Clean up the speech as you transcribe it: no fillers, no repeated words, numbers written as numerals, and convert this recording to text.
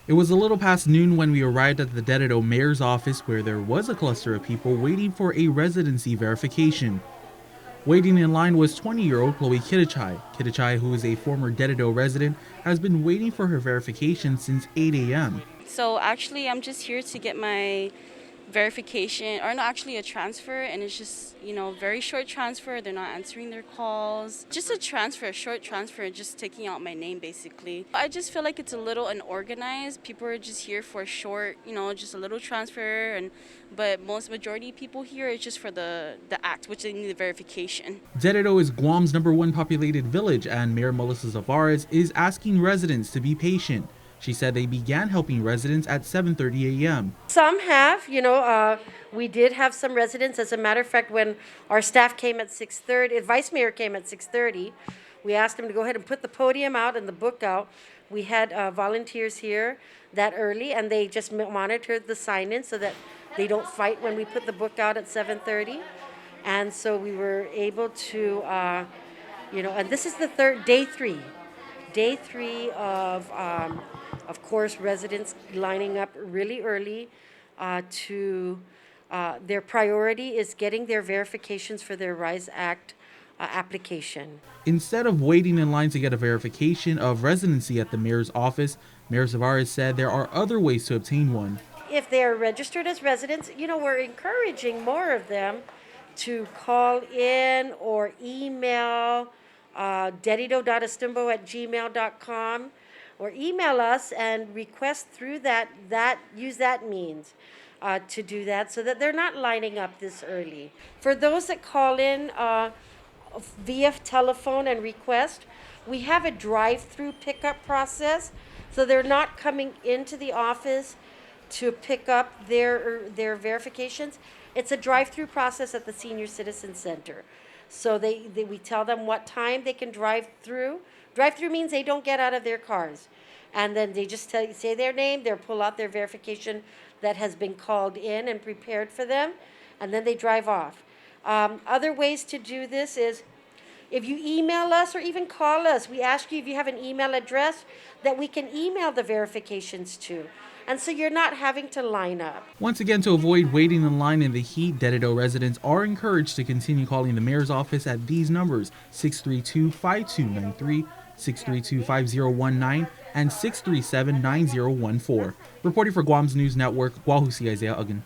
It was a little past noon when we arrived at the Dededo mayor's office, where there was a cluster of people waiting for a residency verification. Waiting in line was 20-year-old Chloe Kitachai. Kitachai, who is a former Dededo resident, has been waiting for her verification since 8 a.m. So actually, I'm just here to get my verification, or no, actually a transfer, and it's just, very short transfer. They're not answering their calls. Just a transfer, a short transfer, just taking out my name basically. I just feel like it's a little unorganized. People are just here for a short, just a little transfer, but most majority of people here is just for the act, which they need the verification. Dededo is Guam's #1 populated village, and Mayor Melissa Zavarez is asking residents to be patient. She said they began helping residents at 7:30 a.m. Some have, we did have some residents. As a matter of fact, when our staff came at 6:30, Vice Mayor came at 6:30, we asked him to go ahead and put the podium out and the book out. We had volunteers here that early, and they just monitored the sign-in so that they don't fight when we put the book out at 7:30. And so we were able to, and this is the day three of course, residents lining up really early their priority is getting their verifications for their RISE Act application. Instead of waiting in line to get a verification of residency at the mayor's office, Mayor Zavarez said there are other ways to obtain one. If they're registered as residents, we're encouraging more of them to call in or email dededo.astumbo@gmail.com, or email us and request through use that means to do that, so that they're not lining up this early. For those that call in via telephone and request, we have a drive-through pickup process, so they're not coming into the office to pick up their verifications. It's a drive-through process at the Senior Citizen Center. So we tell them what time they can drive through. Drive-through means they don't get out of their cars. And then they just say their name, they'll pull out their verification that has been called in and prepared for them, and then they drive off. Other ways to do this is if you email us or even call us. We ask you if you have an email address that we can email the verifications to. And so you're not having to line up. Once again, to avoid waiting in line in the heat, Dededo residents are encouraged to continue calling the mayor's office at these numbers: 632-5293, 632-5019, and 637-9014. Reporting for Guam's News Network, Wahusi Isaiah Uggan.